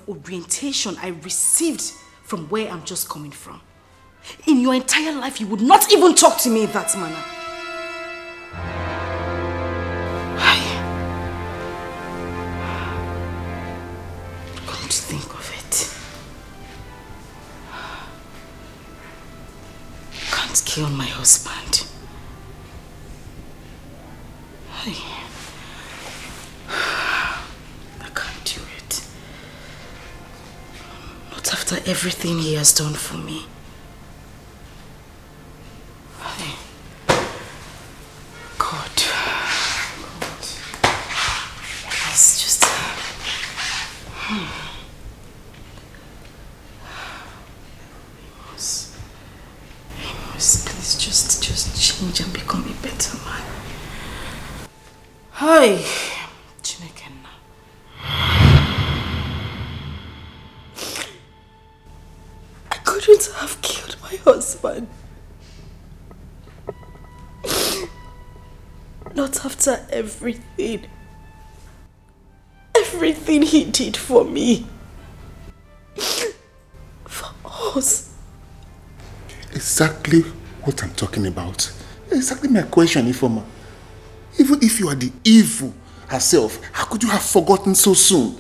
orientation I received from where I'm just coming from. In your entire life, you would not even talk to me in that manner. Come to think of it, I can't kill my husband. I can't do it. Not after everything he has done for me. God. It's just... Please just change and become a better man. Hi, Chineke. I couldn't have killed my husband. Not after everything he did for me. For us. Exactly what I'm talking about. Exactly my question, Ifoma. Even if you are the evil herself, how could you have forgotten so soon?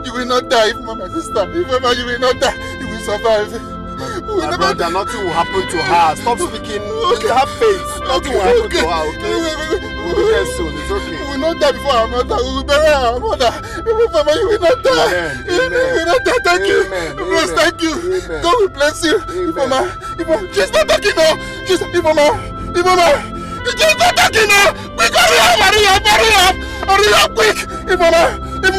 You will not die, my sister. If you will not die, you will survive. My brother, nothing will happen to her. Stop speaking. Okay. Have faith. Nothing will happen to her, okay? We'll be there soon. It's okay. We will not die before our mother. We will bury our mother. Mama, you will not die. Amen. You will not die. Thank you. Please, thank you. Amen. God will bless you. Mama, she's not talking now. She's Mama. She's not talking now. Quick, hurry up, quick. Mama. Don't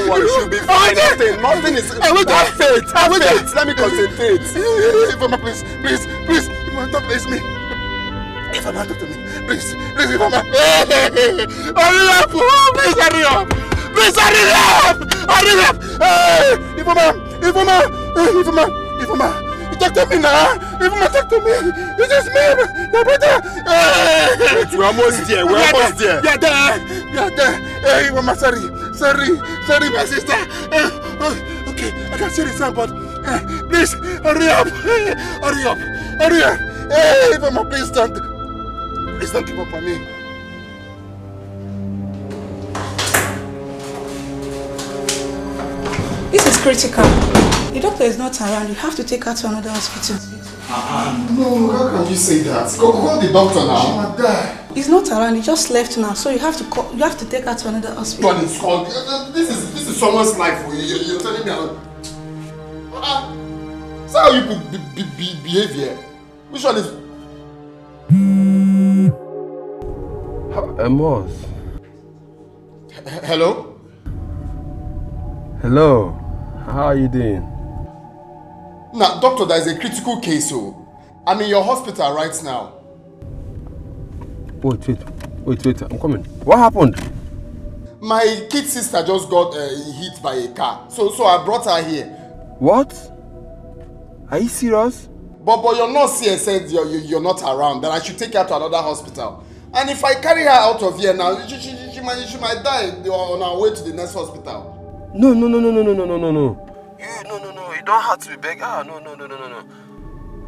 worry, she'll be fine. Nothing is... Have faith. Let me concentrate. Ifama, please. Ifama, don't place me. Ifama, talk to me. Please, Ifama. Hurry up. Please, hurry up. Ifama. Talk to me now. Ifama, talk to me. This is me, your brother. Wait, we're almost there. You're there. Hey, Ifama, sorry, my sister. Okay, I can see the sign, but please, hurry up. Hey, Ifama, please don't give up on me. This is critical. The doctor is not around. You have to take her to another hospital. No, how can you say that? Call the doctor now. She might die. He's not around. He just left now. So you have to take her to another hospital. But it's called. This is someone's life. You're telling me. That's how you behave here. Which one is? Amos. Hello. Hello. How are you doing? Now, doctor, there is a critical case. So, I'm in your hospital right now. Wait, I'm coming. What happened? My kid sister just got hit by a car. So I brought her here. What? Are you serious? But your nurse here said you're not around, that I should take her to another hospital. And if I carry her out of here now, she might die on our way to the next hospital. No. No, you don't have to be begging. No.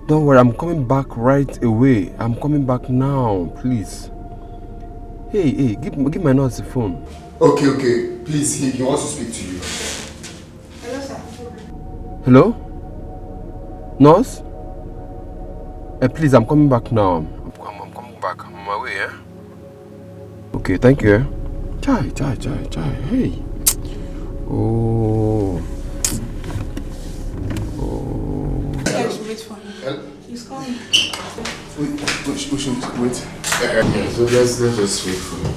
Don't worry, I'm coming back right away. I'm coming back now, please. Hey, give my nurse the phone. Okay. Please, he wants to speak to you. Hello, sir. Hello? Nurse? Please, I'm coming back now. I'm coming back. I'm on my way, Okay, thank you. Chai. Hey. Oh. Guys, wait for him. He's coming. Wait. Yeah, so let's just wait for him.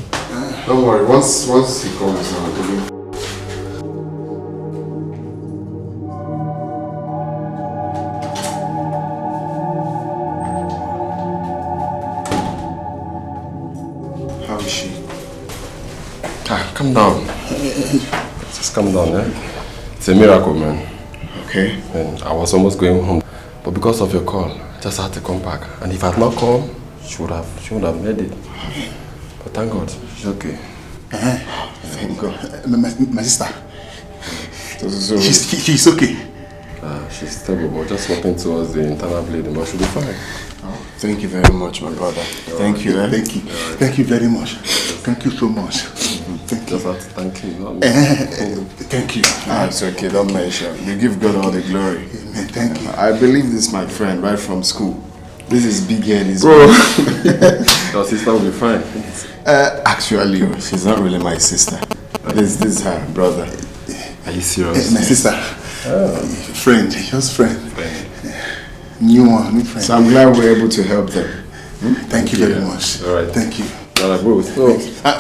Don't worry, once he comes out, how is she? Calm down. Just calm down, It's a miracle, man. Okay. And I was almost going home, but because of your call, I just had to come back. And if I had not come, she would have made it. But thank God, she's okay. Thank God. My sister. So she's okay. She's stable, but just walking towards the internal bleeding, but she'll be fine. Oh, thank you very much, my brother. Thank you. Thank you very much. Thank you so much. Thank you. Just have to thank him. Thank you. It's okay, don't mention. You give God all the glory. Amen. Thank you. I believe this, my friend, right from school. This is big head, bro. Your sister will be fine. Actually, she's not really my sister. This is her brother. Are you serious? My sister. Friend, just friend. New friend. So I'm glad we're able to help them. Thank you very much. All right. Thank you. Alright, bro. So,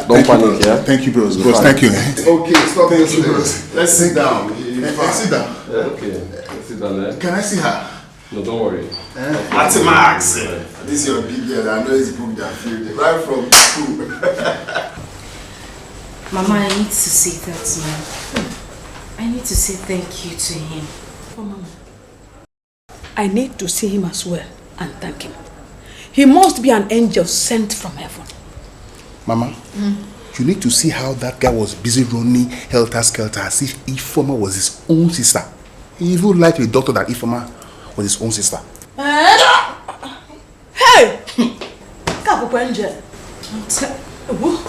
don't panic, yeah? Thank you, bros. Bros, thank you. Okay, stop. Thank you, bros. Let's sit down. Sit down. Yeah, okay. Sit down there. Can I see her? No, don't worry. That's my accent. This is your big girl. I know it's booked that field. Right from school. Mama, I need to say that, man. I need to say thank you to him. Oh, Mama. I need to see him as well and thank him. He must be an angel sent from heaven. Mama, you need to see how that guy was busy running helter-skelter as if Ifeoma was his own sister. He even lied to the doctor that Ifeoma was his own sister. Hey! Angel.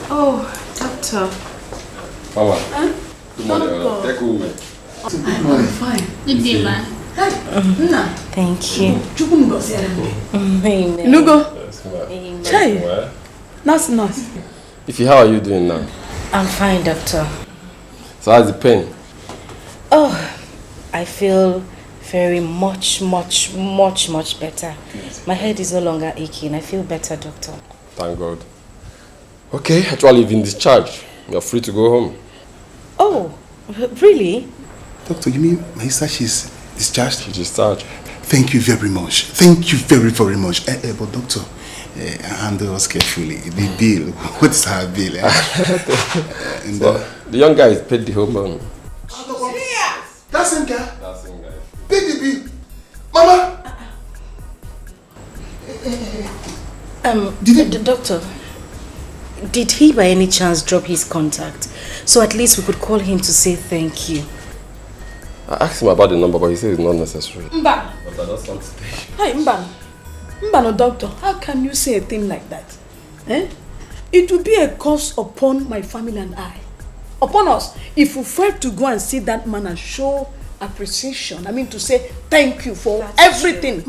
Oh, doctor. Mama. Good morning. Take over. I'm fine. Good day, man. Thank you. Amen. Lugo. Amen. Hey. Nice. If how are you doing now? I'm fine, doctor. So how's the pain? Oh, I feel very much better. My head is no longer aching. I feel better, doctor. Thank God. Okay, actually you've been discharged. You're free to go home. Oh, really? Doctor, you mean my sister, she's discharged? She's discharged. Thank you very much. Thank you very much. But doctor, handle us carefully. The bill, what's her bill? The young guy is paid the whole money. That's him, guy. That's him, guy. Baby, Mama. Doctor, did he by any chance drop his contact? So at least we could call him to say thank you. I asked him about the number, but he said it's not necessary. Mba. But I just want to stay. Hi, Mba. No, doctor, how can you say a thing like that? It would be a curse upon my family and I. Upon us, if we fail to go and see that man and show appreciation, I mean to say thank you for everything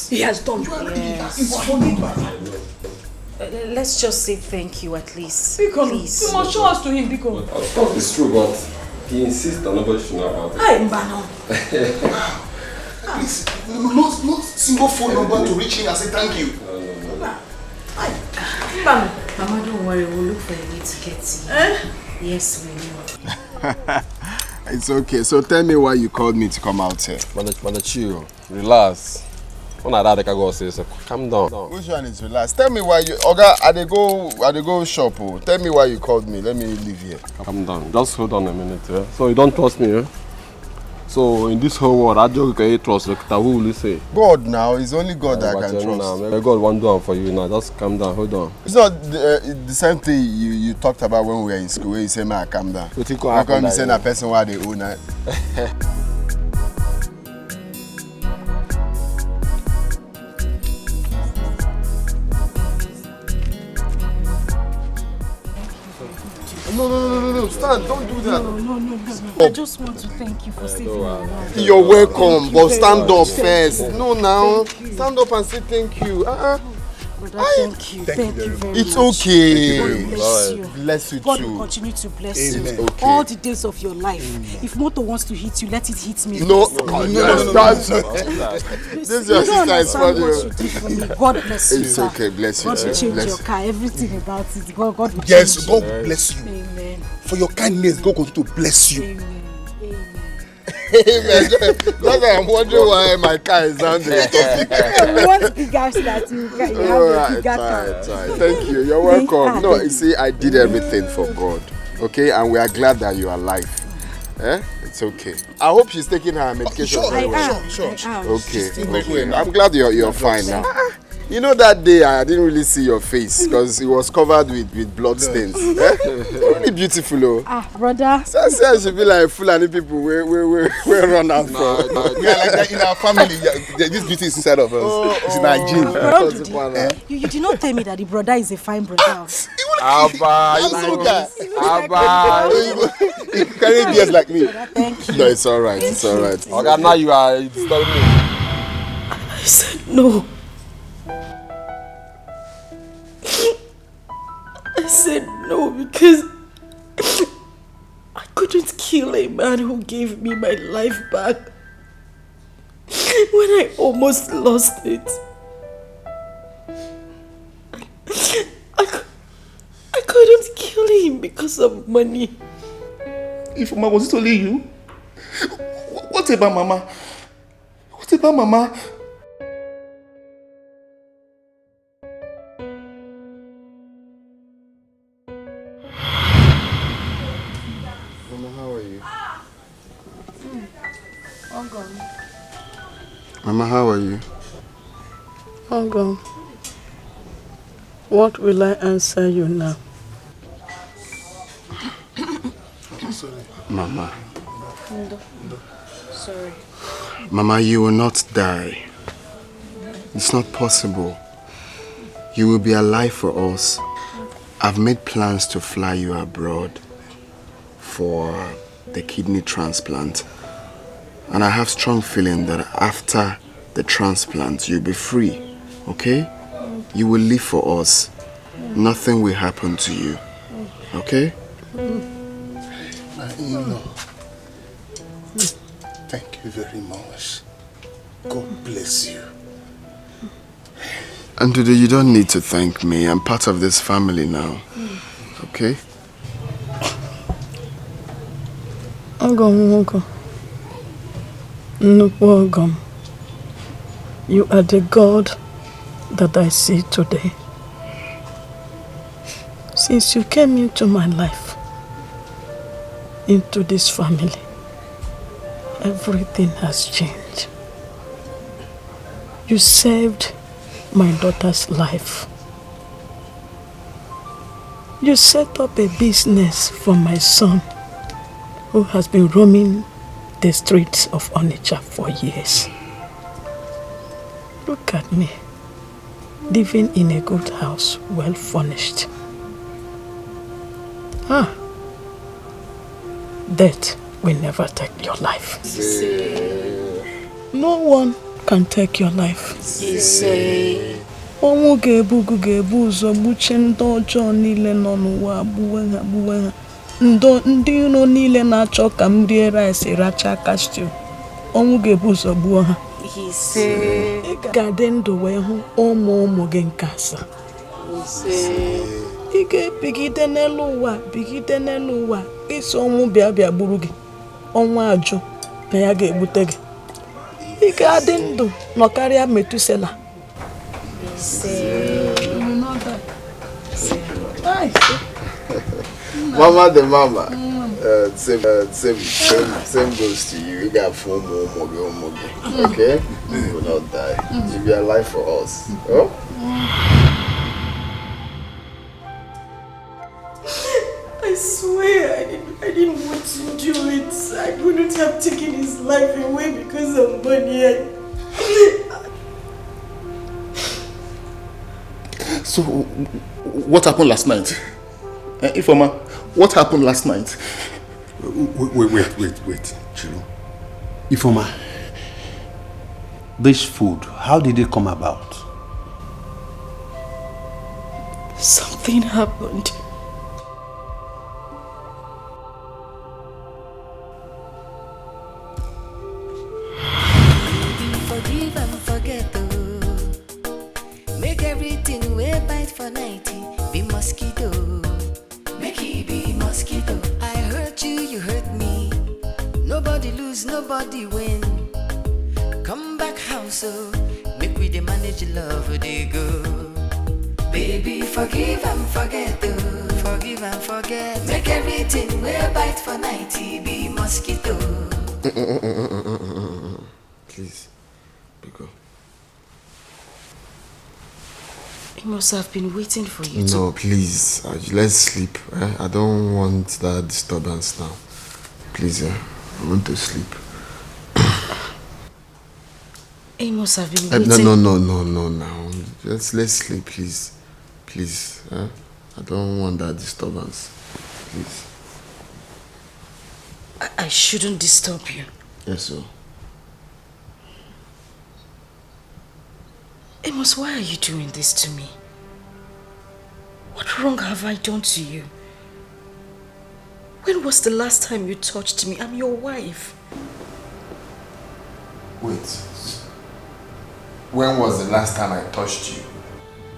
he has done. Yes. Let's just say thank you at least. Because please. you must show us to him, because. Of course it's true, but he insists that nobody should know about it. Hi, Mbano. Please, not single phone number to reach him and say thank you. No. Hi, Mbano. Mama, don't worry, we'll look for a way to get to you. Yes, we will. It's okay. So tell me why you called me to come out here. Mother, chill. Relax. When I can go say so, calm down. Which one is relax? Tell me why you... Oga, I dey go shop. Oh. Tell me why you called me. Let me leave here. Calm down. Just hold on a minute. Yeah? So you don't trust me, So in this whole world, I just can't trust. Who will you say? God now. It's only God that I can trust. Now, God won't do it for you now. Just calm down. Hold on. It's not the same thing you talked about when we were in school. Where you say, man, calm down. How come you say that person why they own it? No. Stand. Don't do that. No. I just want to thank you for saving my life. You're welcome, but stand up first. No, now. Stand up and say thank you. Brother, thank you very much. It's okay. God bless you. Bless you God too. will continue to bless you. It's okay. All the days of your life. If Moto wants to hit you, let it hit me. No. This is your sister. It's funny. What you did for me. God bless you, It's sir. okay. Bless you. God will change your car. Everything about it. God will change Yes, you. God bless you. Amen. For your kindness, God continue to bless you. Amen. Amen. That's why I'm wondering why my car is down there. We want bigger so that you have a bigger car. Thank you. You're welcome. No, you see, I did everything for God. Okay, and we are glad that you are alive. It's okay. I hope she's taking her medication. Sure. Okay. I'm glad you're fine now. You know that day I didn't really see your face because it was covered with blood stains. Really beautiful, brother. So I should be like Fulani people where run out from. We are like that in our family. This beauty is inside of us. It's in our genes. You did not tell me that the brother is a fine brother. Abba. You carry beers like me. Thank you. No, it's alright. Okay, now you are disturbing me. I said no. I said no because I couldn't kill a man who gave me my life back when I almost lost it. I couldn't kill him because of money. If Mama was it only you? What about Mama? Mama, how are you? Ogum. Mama, how are you? Ogum. What will I answer you now? Sorry. Mama. Sorry. Mama, you will not die. It's not possible. You will be alive for us. I've made plans to fly you abroad for the kidney transplant. And I have strong feeling that after the transplant, you'll be free, okay? You will live for us. Nothing will happen to you, okay? Thank you very much. God bless you. And today you don't need to thank me. I'm part of this family now, okay? Ogum. Ogum. You are the God that I see today. Since you came into my life, into this family, everything has changed. You saved my daughter's life. You set up a business for my son who has been roaming the streets of Onitsha for years. Look at me, living in a good house, well furnished. Death will never take your life. No one can take your life. Ọnwụ ga-ebu ụzọ gbuche ndị ọjọọ niile nọ n'ụwa agbuwe ha. Ndị iro niile na-achọ ka m rie rice racha aka stew. Ọnwụ ga-ebu ụzọ gbuo ha. Ị ga-adị ndụ wee hụ ụmụ gị nke asaa. Ị ga-ebigide n'elu ụwa isi ọnwụ bịa gburu gị. Ọnwụ ajụ na ya ga-egbute gị. Ị ga-adị ndụ nọkarịa Metusela. Mama the mama. Same goes to you. You got 4 more. Okay? You will not die. You'll be alive for us. Oh? I swear I didn't want to do it. I couldn't have taken his life away because of money. So, what happened last night? Ifeoma, what happened last night? Wait, Chiro. Ifeoma, this food, how did it come about? Something happened. Forgive and forget, oh. Make everything way bite for 90. Be mosquito. Make it be mosquito. I hurt you, you hurt me. Nobody lose, nobody win. Come back house, oh. Make we the manage love, they go. Baby, forgive and forget, oh. Forgive and forget. Make everything way bite for 90. Be mosquito. Please, Biko. He must have been waiting for you to... No, please. Let's sleep. I don't want that disturbance now. Please, I want to sleep. He must have been waiting... No, now. Let's sleep, please. Please. I don't want that disturbance. Please. I shouldn't disturb you. Yes, sir. Amos, why are you doing this to me? What wrong have I done to you? When was the last time you touched me? I'm your wife. Wait. When was the last time I touched you?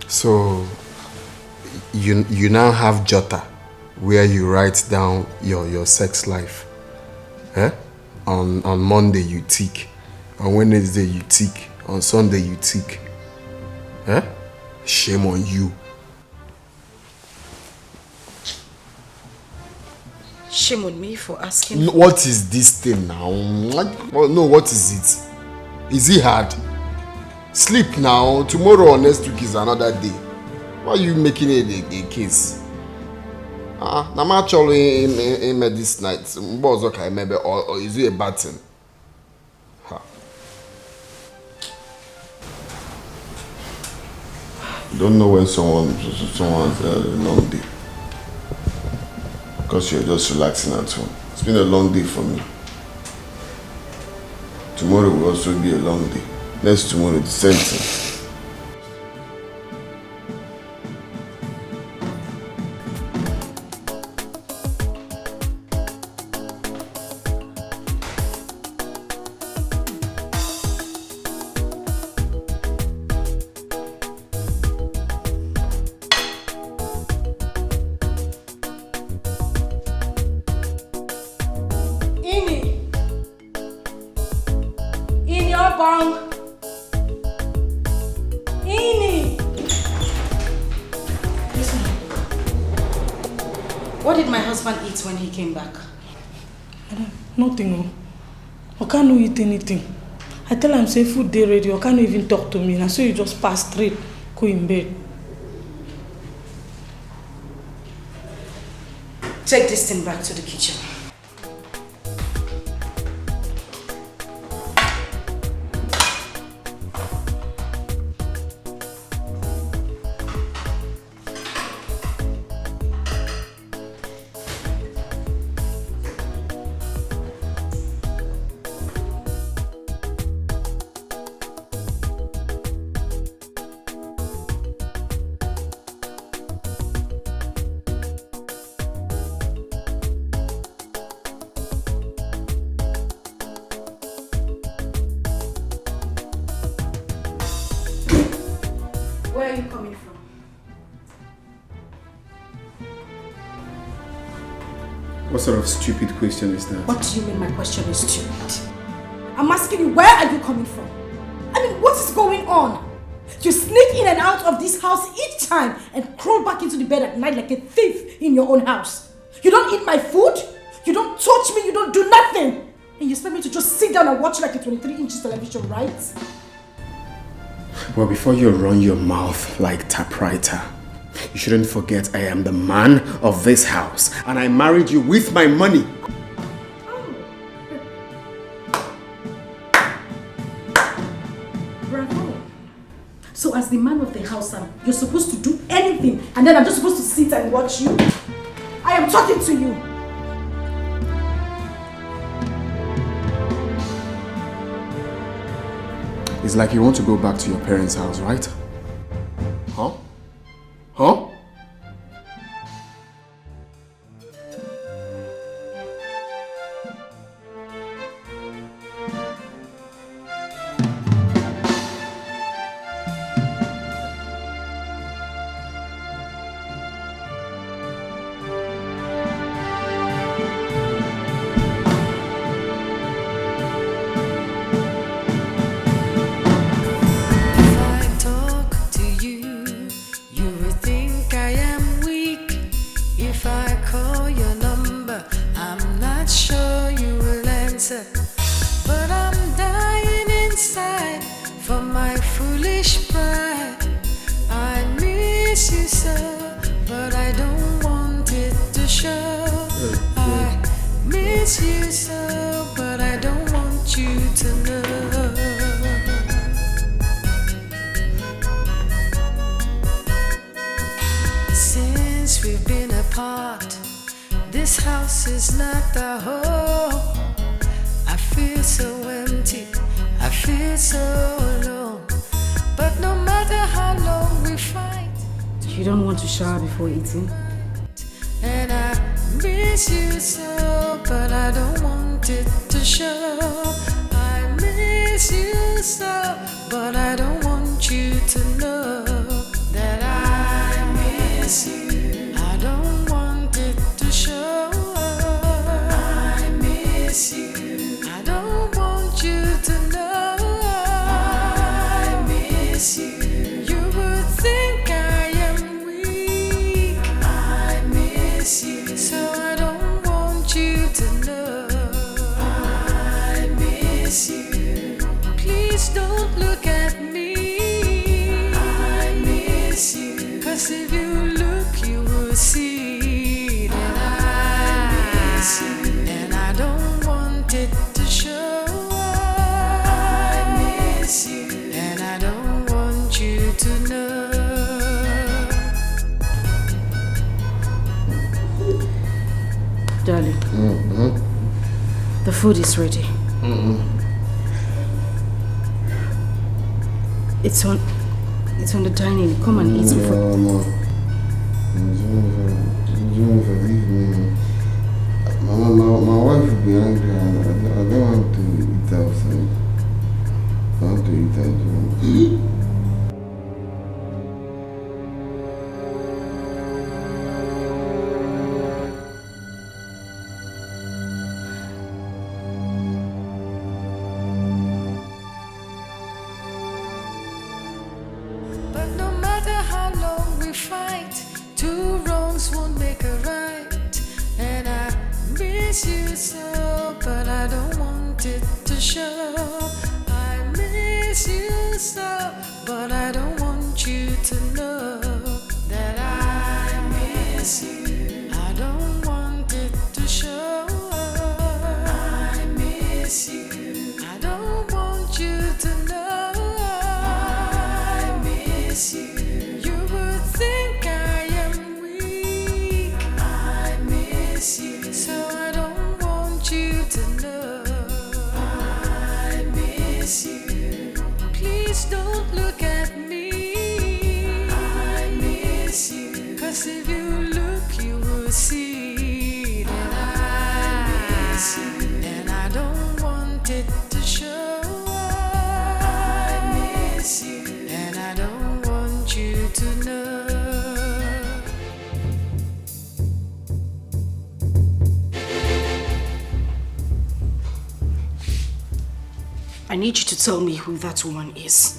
So, you now have Jota, where you write down your sex life. On Monday you tick. On Wednesday you tick. On Sunday you tick. Shame on you. Shame on me for asking. What is this thing now? No, what is it? Is it hard? Sleep now. Tomorrow or next week is another day. Why are you making it a case? I'm actually in this night. Or is it a bad thing? Don't know when someone's a long day. Because you're just relaxing at home. It's been a long day for me. Tomorrow will also be a long day. Next tomorrow, the same thing. What did my husband eat when he came back? Nothing. I can't eat anything. I tell him say food day ready. I can't even talk to me. And so you just pass straight, go in bed. Take this thing back to the kitchen. Where are you coming from? What sort of stupid question is that? What do you mean my question is stupid? I'm asking you, where are you coming from? I mean, what is going on? You sneak in and out of this house each time and crawl back into the bed at night like a thief in your own house. You don't eat my food, you don't touch me, you don't do nothing. And you expect me to just sit down and watch like a 23-inch television, right? Well, before you run your mouth like typewriter, you shouldn't forget I am the man of this house and I married you with my money. Bravo. So as the man of the house, you're supposed to do anything and then I'm just supposed to sit and watch you? am talking to you. It's like you want to go back to your parents' house, right? Huh? Huh? And I miss you so, but I don't want it to show. I miss you so, but I don't want you to know that I miss you. I don't want it to show. I miss you. I don't want you to know. I miss you. You would think I am weak. I miss you. So I don't want you to know. I miss you. Please don't look at me. I miss you. 'Cause if you look, you will see that I miss you. And I don't want it to show. I miss you. And I don't want you to know. Darling, the food is ready. It's on the dining. Come and eat before. Mama, my wife will be angry. I don't want to eat outside. I want to eat at home. But no matter how long we fight, two wrongs won't make a right. And I miss you so, but I don't want it to show. I miss you so, but I don't want you to know that I miss you. I don't want it to show. I miss you. I don't want you to know. I miss you. You would think I am weak. I miss you. So I don't want you to know. I miss you. Please don't look at me. I miss you. 'Cause if you look, you will see that I miss you. And I don't want it to show. I miss you. And I don't want you to know. I need you to tell me who that woman is.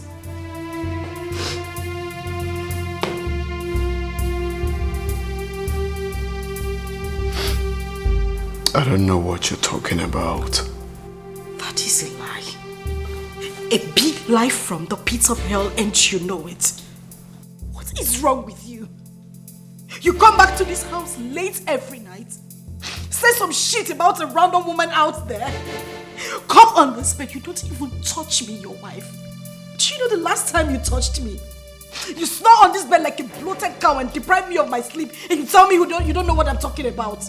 I don't know what you're talking about. That is a lie. A big lie from the pits of hell, and you know it. What is wrong with you? You come back to this house late every night, say some shit about a random woman out there, come on this bed, you don't even touch me, your wife. Do you know the last time you touched me? You snore on this bed like a bloated cow and deprive me of my sleep, and you tell me you don't know what I'm talking about.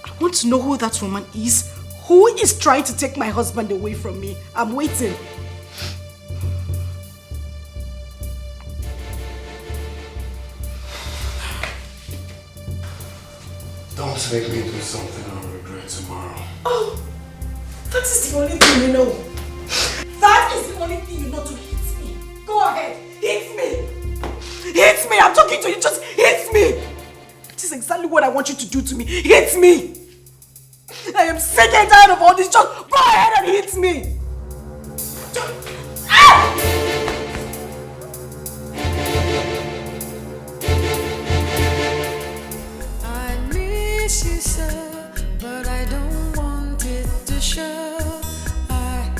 I want to know who that woman is. Who is trying to take my husband away from me? I'm waiting. Don't make me do something I'll regret tomorrow. Oh, that is the only thing you know. That is the only thing you know to hit me. Go ahead, hit me. Hit me, I'm talking to you, just hit me. This is exactly what I want you to do to me. Hit me. I am sick and tired of all this, just go ahead and hit me. I miss you so, but I don't want it to show. I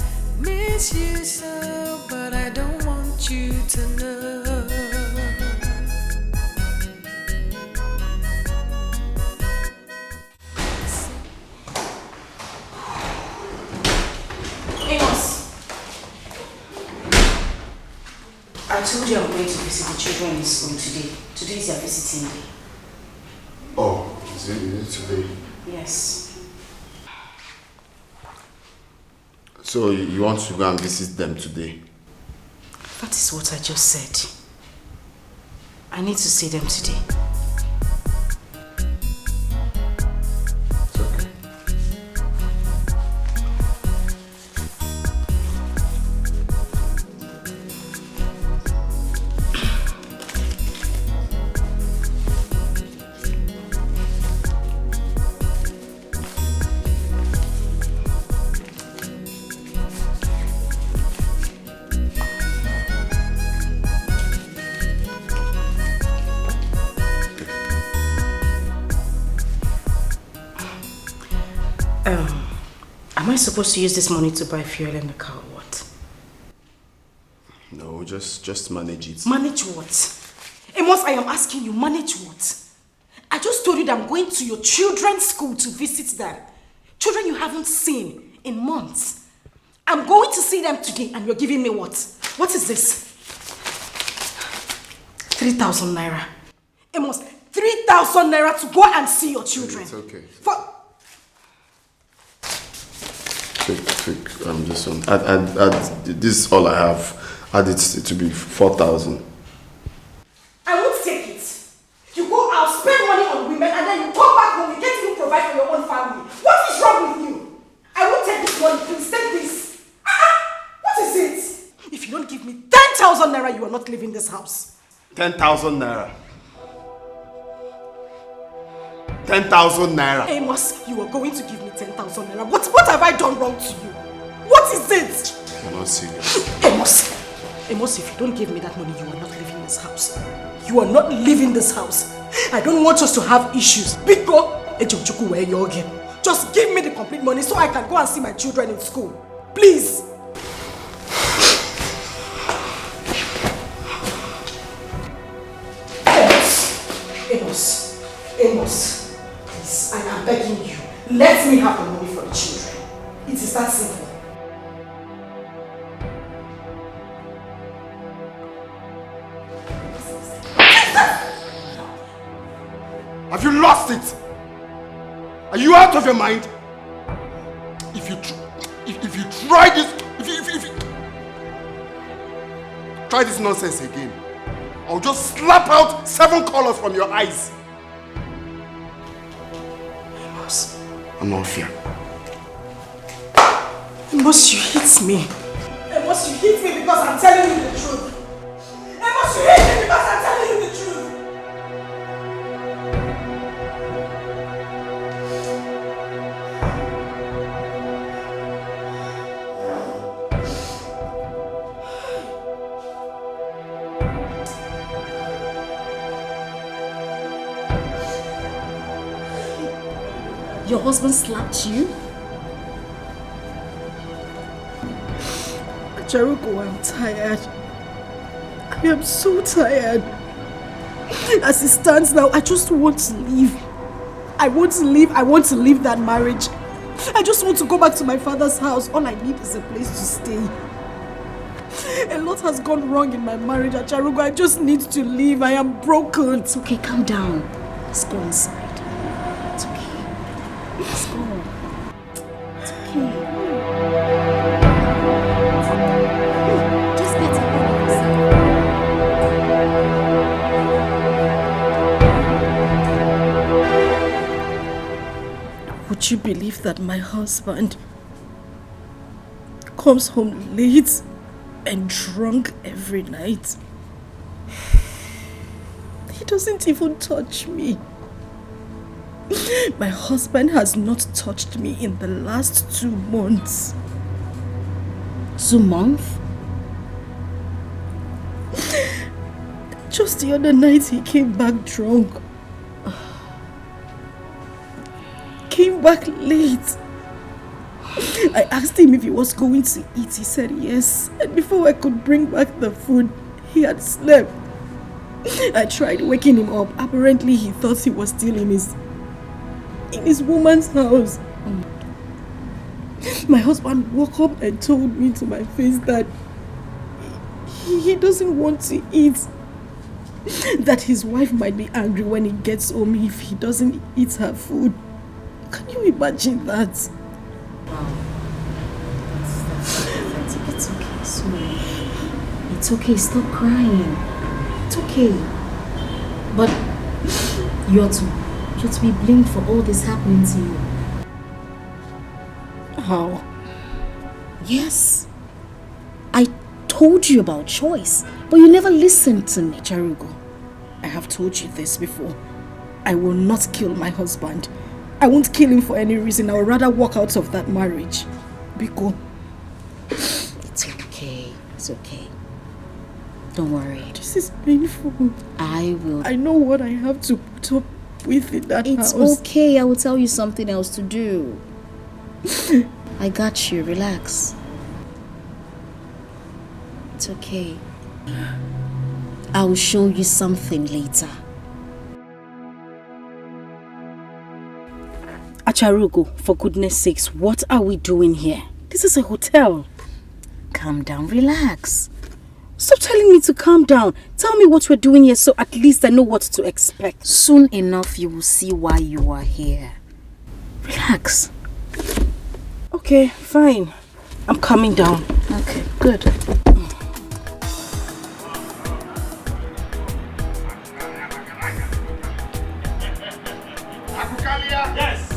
miss you so, but I don't want you to know. I told you I'm going to visit the children in school today. Today is their visiting day. Oh, is it today? Yes. So you want to go and visit them today? That is what I just said. I need to see them today. It's okay. Am I supposed to use this money to buy fuel in the car or what? No, just manage it. Manage what? Amos, I am asking you, manage what? I just told you that I'm going to your children's school to visit them. Children you haven't seen in months. I'm going to see them today and you're giving me what? What is this? 3,000 naira. Amos, 3,000 naira to go and see your children. It's okay. Take this one. Add, this is all I have. Add it to be 4,000. I won't take it. You go out, spend money on women, and then you come back home, you can't even provide for your own family. What is wrong with you? I won't take this money, please take this. What is it? If you don't give me 10,000 naira, you are not leaving this house. 10,000 naira. 10,000 naira. Amos, you are going to give me 10,000 naira. What have I done wrong to you? What is it? You're not serious. Amos, if you don't give me that money, you are not leaving this house. You are not leaving this house. I don't want us to have issues. Just give me the complete money so I can go and see my children in school. Please. Amos, please, I am begging you. Let me have the money for the children. It is that simple. Have you lost it? Are you out of your mind? If you try this, if you try this nonsense again, I'll just slap out 7 colors from your eyes. Amos. I'm not fair. Amos, you hit me. Amos, you hit me because I'm telling you the truth. Amos, you hit me because I'm telling you the truth. Your husband slapped you? Jericho, I'm tired. I am so tired. As it stands now, I just want to leave. I want to leave that marriage. I just want to go back to my father's house. All I need is a place to stay. A lot has gone wrong in my marriage, Acharugo. I just need to leave. I am broken. It's okay, calm down. Let's go inside. It's okay. Let's go. It's okay. Just get a hold of yourself. Would you believe that my husband comes home late and drunk every night? He doesn't even touch me. My husband has not touched me in the last 2 months. 2 months? Just the other night he came back drunk. Came back late. I asked him if he was going to eat. He said yes. And before I could bring back the food, he had slept. I tried waking him up. Apparently he thought he was still in his woman's house. My husband woke up and told me to my face that he doesn't want to eat. That his wife might be angry when he gets home if he doesn't eat her food. Can you imagine that? Wow. It's okay, sweetie. It's okay, stop crying. It's okay. But you're to be blamed for all this happening to you. How? Yes. I told you about choice, but you never listened to me. Charugo, I have told you this before. I will not kill my husband. I won't kill him for any reason. I would rather walk out of that marriage. Biko. It's okay. It's okay. Don't worry. This is painful. I will. I know what I have to put up with in that house. It's okay. I will tell you something else to do. I got you. Relax. It's okay. I will show you something later. Acharugo, for goodness sakes, what are we doing here? This is a hotel. Calm down, relax. Stop telling me to calm down. Tell me what we're doing here so at least I know what to expect. Soon enough, you will see why you are here. Relax. Okay, fine. I'm coming down. Okay, good. Yes.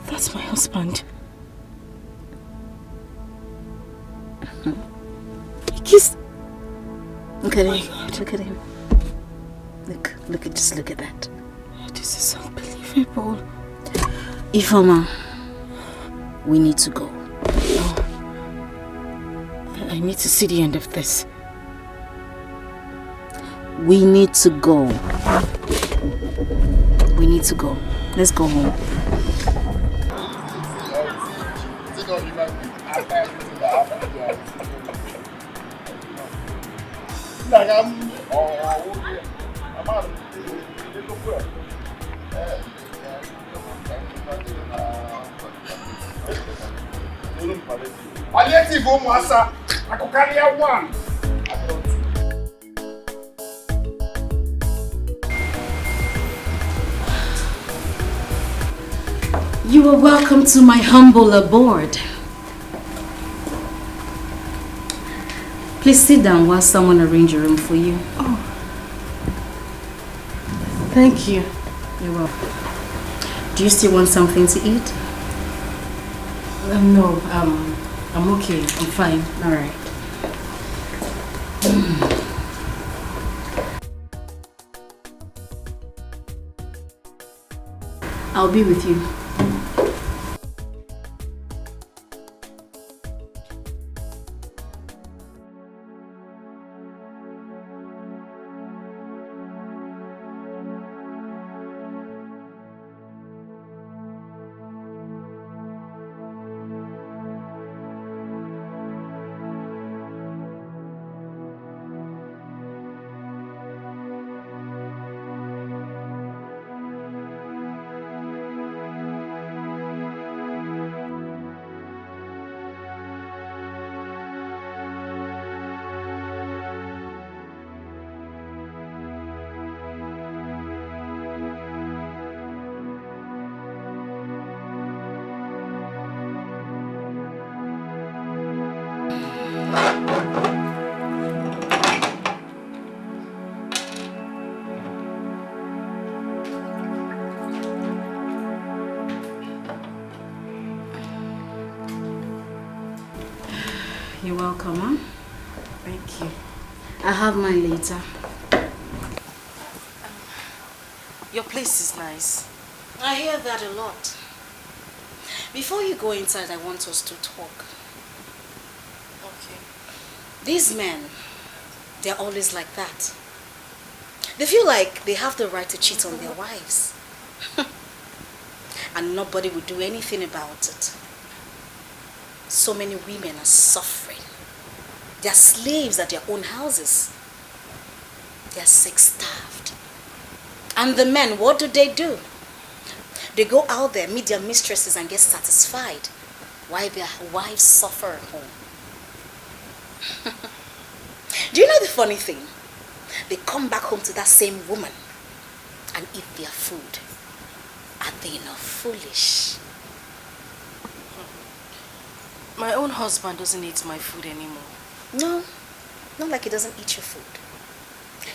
That's my husband. He kissed. Look at him. Look at him. Just look at that. This is unbelievable. Ifeoma, we need to go. I need to see the end of this. We need to go. We need to go. Let's go home. You are welcome to my humble abode. Please sit down while someone arranges a room for you. Oh. Thank you. You're welcome. Do you still want something to eat? No, I'm okay. I'm fine. All right. I'll be with you. You're welcome, huh? Thank you. I'll have mine later. Your place is nice. I hear that a lot. Before you go inside, I want us to talk. Okay. These men, they're always like that. They feel like they have the right to cheat on their wives. And nobody will do anything about it. So many women are suffering. They're slaves at their own houses. They're sex-starved. And the men, what do? They go out there, meet their mistresses and get satisfied while their wives suffer at home. Do you know the funny thing? They come back home to that same woman and eat their food. Are they not foolish? My own husband doesn't eat my food anymore. No, not like he doesn't eat your food.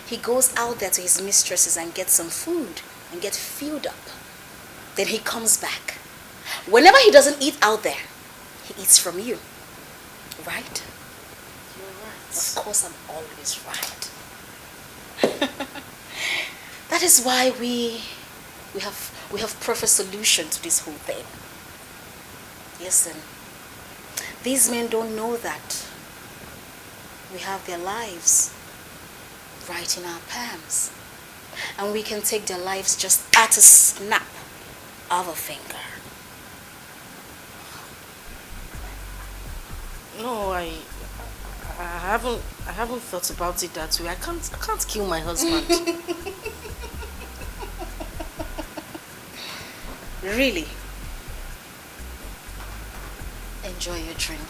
He goes out there to his mistresses and gets some food and get filled up. Then he comes back. Whenever he doesn't eat out there, he eats from you. Right? You're right. Of course, I'm always right. That is why we have proper solution to this whole thing. Listen, these men don't know that we have their lives right in our palms, and we can take their lives just at a snap of a finger. No, I haven't thought about it that way. I can't kill my husband. Really? Enjoy your drink.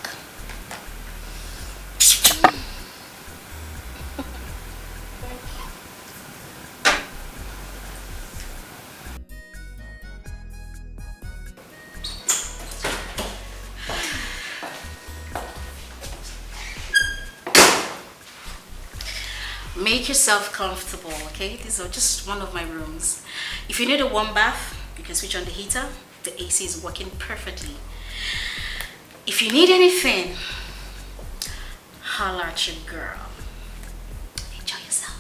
Make yourself comfortable, okay? These are just one of my rooms. If you need a warm bath, you can switch on the heater. The AC is working perfectly. If you need anything, holler at your girl. Enjoy yourself.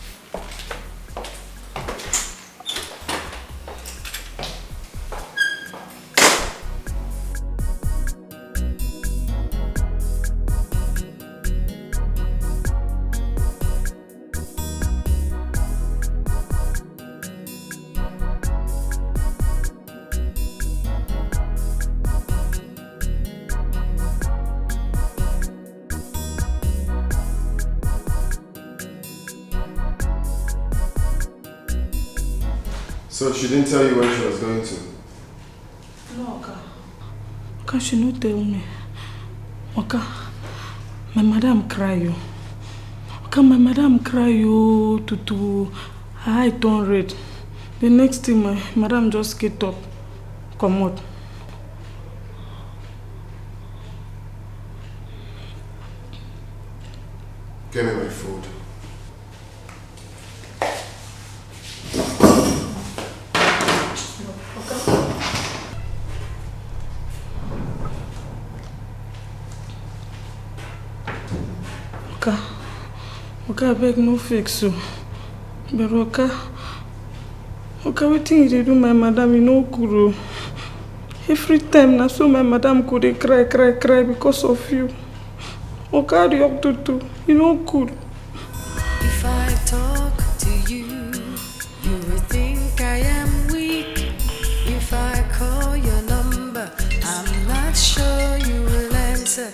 So she didn't tell you where she was going to? No, Oka. Oka, she no tell me. Oka, my madam cry you. Oka, my madam cry you to her eye turn red. The next thing my madam just get up, come out. Give me my food. Oka, beg no fix so. But Oka, wetin you dey do my madam, you no good. Every time na so my madam go dey cry because of you. Oka, the up to you no good. If I talk to you, you will think I am weak. If I call your number, I'm not sure you will answer.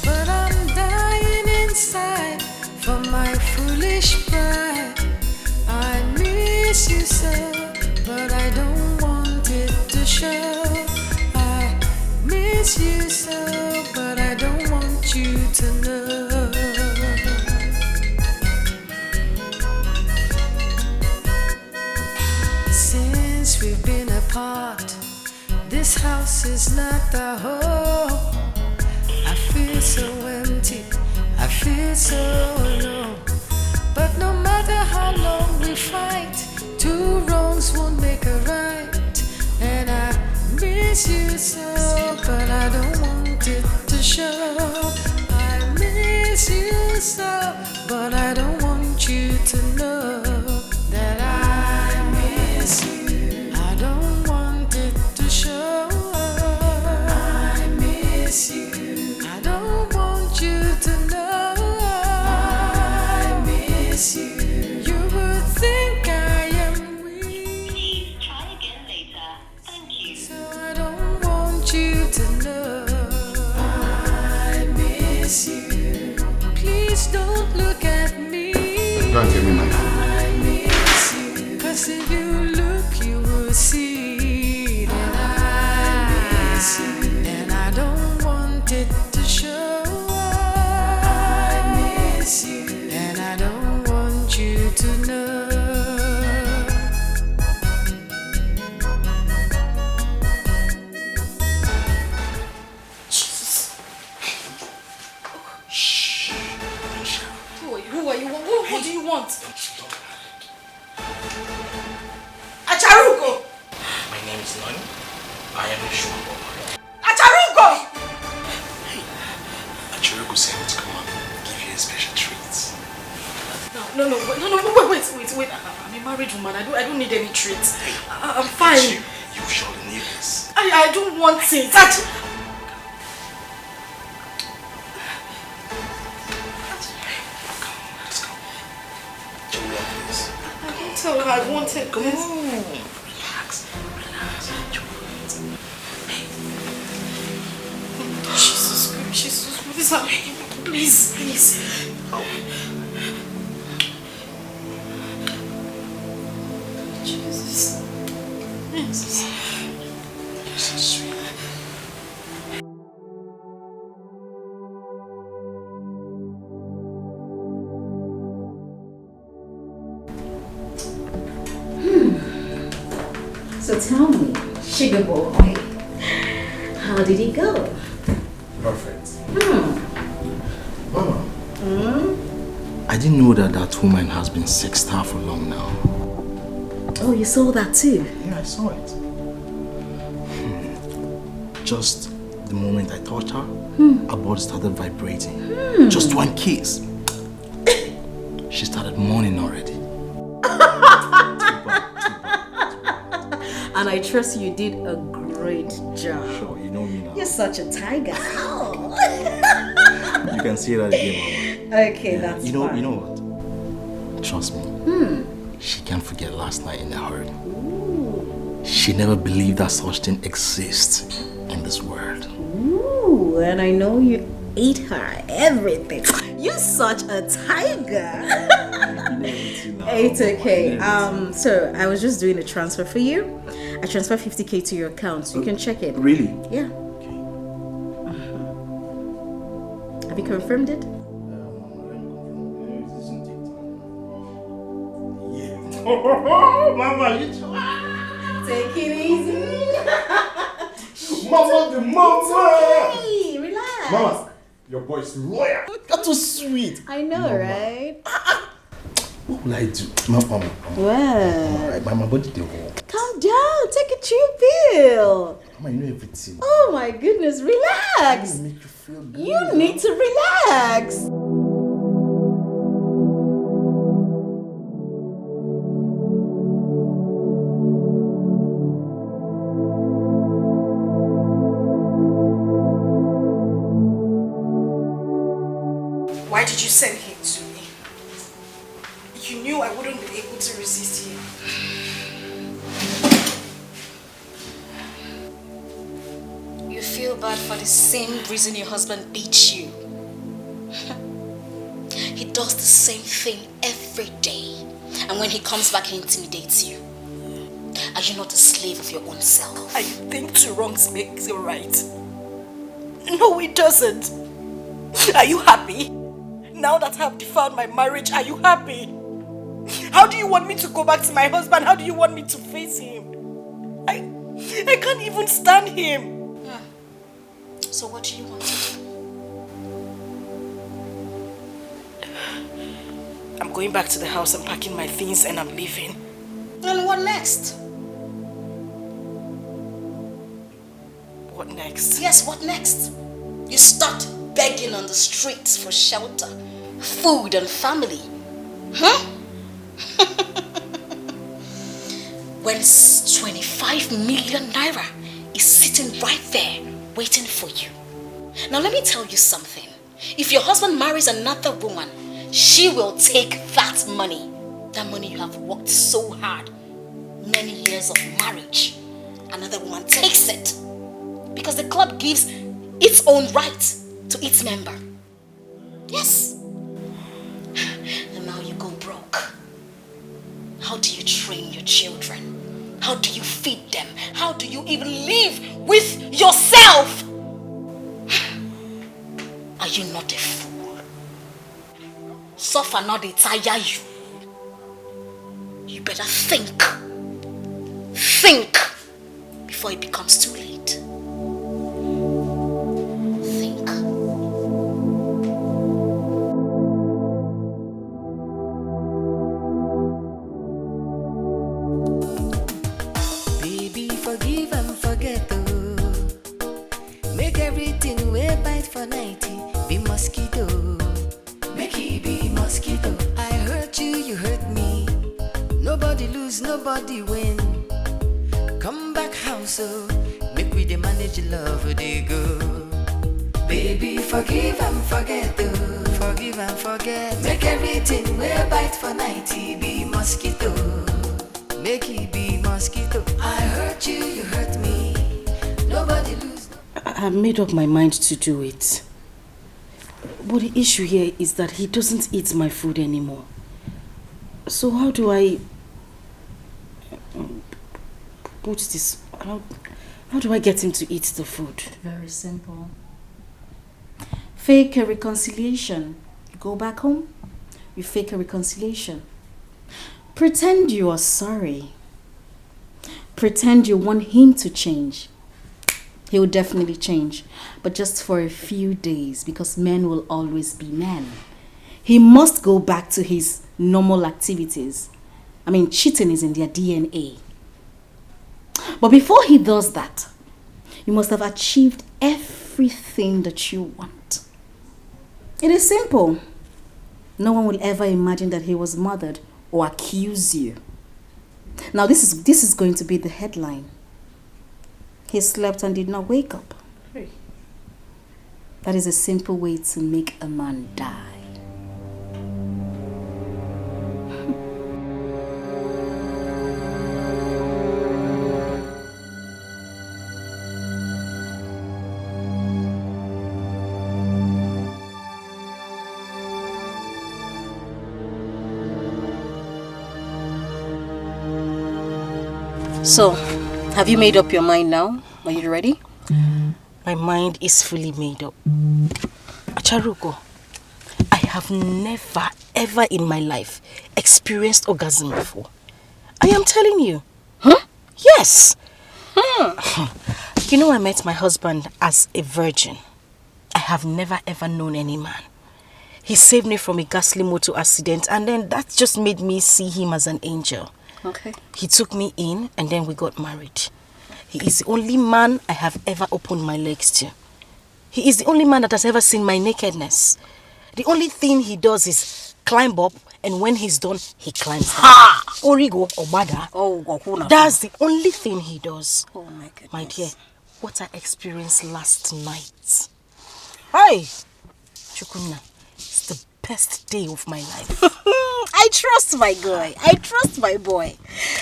But I'm dying inside for my foolish pride. I miss you so, but I don't want it to show. I miss you so, but I don't want you to know. Since we've been apart, this house is not the home. I feel so empty, I feel so alone. But no matter how long we fight, two wrongs won't make a right. And I miss you so, but I don't want it to show. I miss miss you so, but I don't want you to know that I miss you. I don't want it to show. I miss you. I don't want you to know. I miss you. You would think I am weak. Please try again later. Thank you. So I don't want you to know. I miss you. Please don't look at me. Go and give me my phone. I miss you. 'Cause if you look, you will see that I miss you. And I don't want it to show. I miss you. And I don't want you to know. Who are you? What do you want? Acharugo! My name is Nani. I am a sugar boy. Acharugo! Achurugu sent me to come and give you a special treat. No, wait. I'm a married woman. I don't need any treats. I'm fine. You surely need this. I don't want it. Tell her I want it. Come on. Relax. Jesus Christ. What is happening? Please. Oh. Jesus. You're so sweet. So tell me, sugar boy, how did it go? Perfect. Mama. I didn't know that woman has been sexed for long now. Oh, you saw that too? Yeah, I saw it. Just the moment I touched her, her body started vibrating. Just one kiss. She started moaning already. And I trust you did a great job. Sure, you know me now. You're such a tiger. You can see that again, Mama. Okay, that's You know fine. what? Trust me. She can't forget last night in the herd. She never believed that such thing exists in this world. Ooh, and I know you ate her everything. You're such a tiger. It's okay. So I was just doing a transfer for you. I transferred 50K to your account, so you can check it. Really? Yeah. Have you confirmed it? Mama, you Take it easy. Mama, the mama. Hey, relax. Mama, your boy's lawyer. That's so sweet. I know, right? What will I do? Mama. What? My body they walk. Calm down. Take a chill pill. Mama, you know everything. Oh my goodness, relax. Make you feel good. You need to relax. Why did you send him to me? You knew I wouldn't be able to resist him. You feel bad for the same reason your husband beats you. He does the same thing every day. And when he comes back, he intimidates you. Are you not a slave of your own self? I think two wrongs makes a right. No, it doesn't. Are you happy? Now that I've defiled my marriage, are you happy? How do you want me to go back to my husband? How do you want me to face him? I can't even stand him. So what do you want to do? I'm going back to the house, I'm packing my things and I'm leaving. And what next? What next? Yes, what next? You start begging on the streets for shelter, food and family. Huh? When 25 million naira is sitting right there waiting for you. Now let me tell you something. If your husband marries another woman, she will take that money. That money you have worked so hard, many years of marriage. Another woman takes it. Because the club gives its own right to its member. Yes. And now you go broke. How do you train your children? How do you feed them? How do you even live with yourself? Are you not a fool? Suffer not, they tire you. You better think. Think before it becomes too late. Think. Baby, forgive and forget, oh. Make everything way bite for 90. Be mosquito. Make it be mosquito. I hurt you, you hurt me. Nobody lose, nobody win. Come back house, oh. Make we dey manage love, they go. Baby, forgive and forget, oh. Forgive and forget. Make everything way bite for 90. Be mosquito. Make it be mosquito. I hurt you, you hurt me. Nobody lose. I made up my mind to do it. But the issue here is that he doesn't eat my food anymore. So how do I put this? How do I get him to eat the food? Very simple. Fake a reconciliation. You go back home, you fake a reconciliation. Pretend you are sorry. Pretend you want him to change. He will definitely change, but just for a few days, because men will always be men. He must go back to his normal activities. I mean, cheating is in their DNA. But before he does that, you must have achieved everything that you want. It is simple. No one will ever imagine that he was murdered or accuse you. Now this is going to be the headline. He slept and did not wake up. That is a simple way to make a man die. So, have you made up your mind now? Are you ready? My mind is fully made up. Acharuko, I have never ever in my life experienced orgasm before. I am telling you. Huh? Yes. You know, I met my husband as a virgin. I have never ever known any man. He saved me from a ghastly motor accident, and then that just made me see him as an angel. Okay. He took me in and then we got married. He is the only man I have ever opened my legs to. He is the only man that has ever seen my nakedness. The only thing he does is climb up, and when he's done, he climbs down. Ha! Origo, Obada. Oh, that's the only thing he does. Oh my goodness. My dear, what I experienced last night. Hi! Chukwuna, it's the best day of my life. I trust my guy. I trust my boy.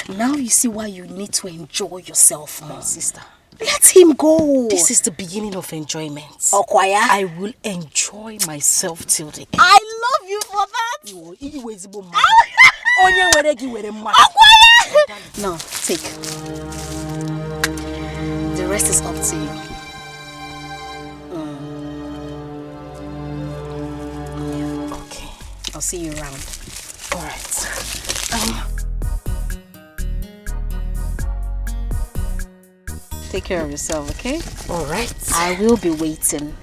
Now you see why you need to enjoy yourself more. Sister, let him go. This is the beginning of enjoyment. Okwaya. I will enjoy myself till the end. I love you for that. No, take. The rest is up to you. Okay. I'll see you around. All right. Take care of yourself, okay? All right. I will be waiting.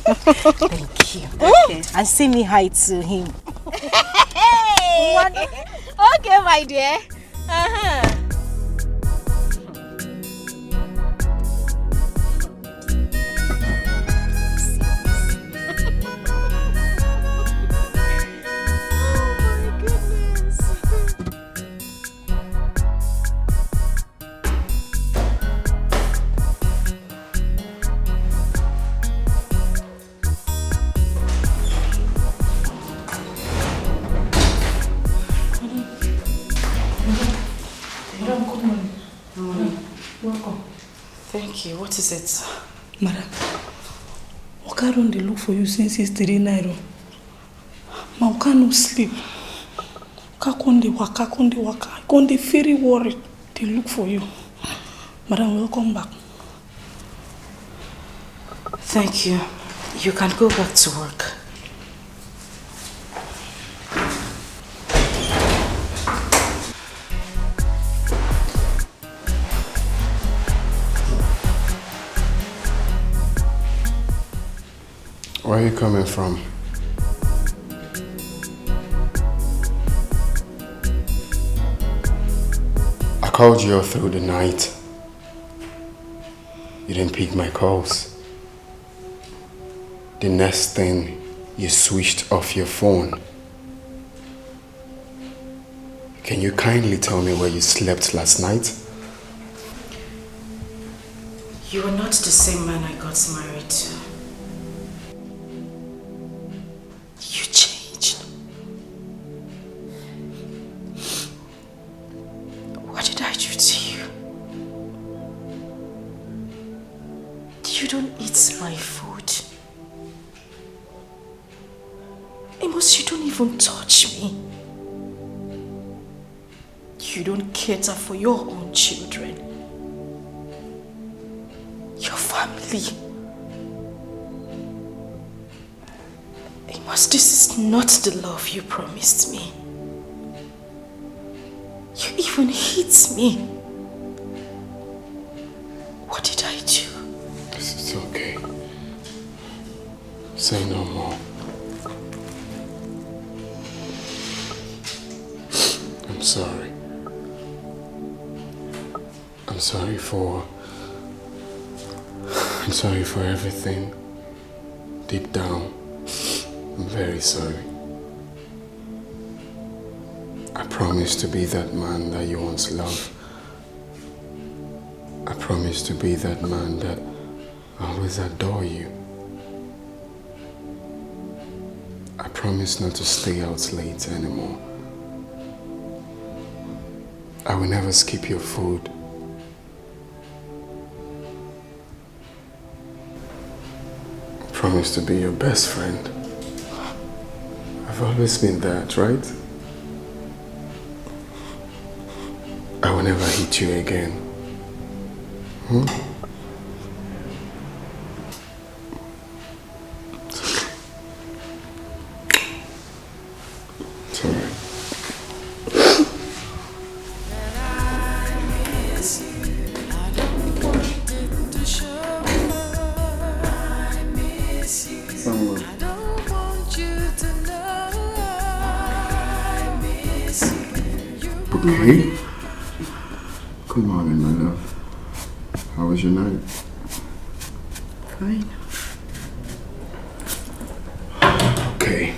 Thank you. Okay. And say me hi to him. Hey! Okay, my dear. Thank you. What is it? Madam, Oka don dey look for you since yesterday night. Ma Oka no sleep. Oka con dey waka. I con dey very worried. They look for you. Madam, welcome back. Thank you. You can go back to work. Where are you coming from? I called you all through the night. You didn't pick my calls. The next thing, you switched off your phone. Can you kindly tell me where you slept last night? You are not the same man I got married to. You changed. What did I do to you? You don't eat my food. Amos, you don't even touch me. You don't cater for your own children. Your family. Amos, this is not the love you promised me. You even hit me. What did I do? This is okay. Say no more. I'm sorry. I'm sorry for everything. Deep down, I'm very sorry. I promise to be that man that you once loved. I promise to be that man that always adore you. I promise not to stay out late anymore. I will never skip your food. I promise to be your best friend. I've always been that, right? I will never hit you again. Sorry. Okay. Good morning, my love. How was your night? Fine. Okay.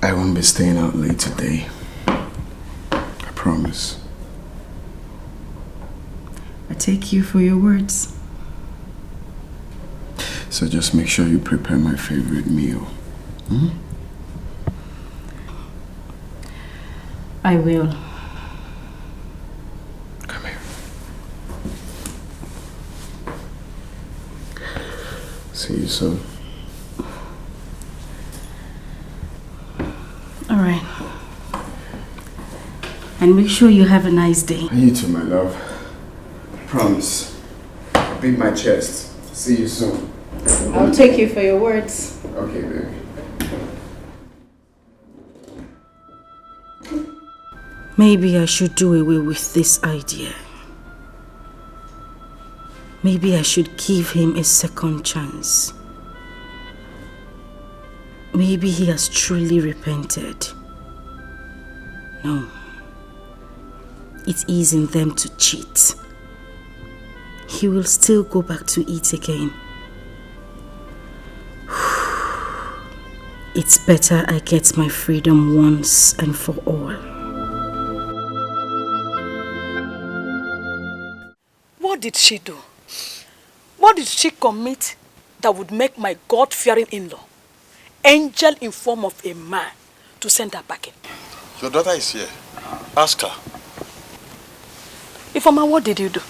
I won't be staying out late today. I promise. I take you for your words. So just make sure you prepare my favorite meal. I will. Come here. See you soon. All right. And make sure you have a nice day. You too, my love. Promise. Beat my chest. See you soon. I'll take you for your words. Okay, baby. Maybe I should do away with this idea. Maybe I should give him a second chance. Maybe he has truly repented. No. It is in them to cheat. He will still go back to it again. It's better I get my freedom once and for all. What did she do? What did she commit that would make my God-fearing in-law, angel in form of a man, to send her back in? Your daughter is here. Ask her. Ifeoma, what did you do?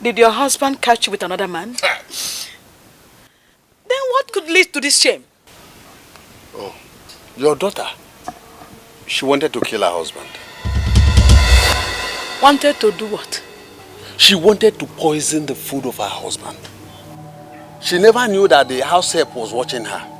Did your husband catch you with another man? Then what could lead to this shame? Oh, your daughter, she wanted to kill her husband. Wanted to do what? She wanted to poison the food of her husband. She never knew that the house help was watching her.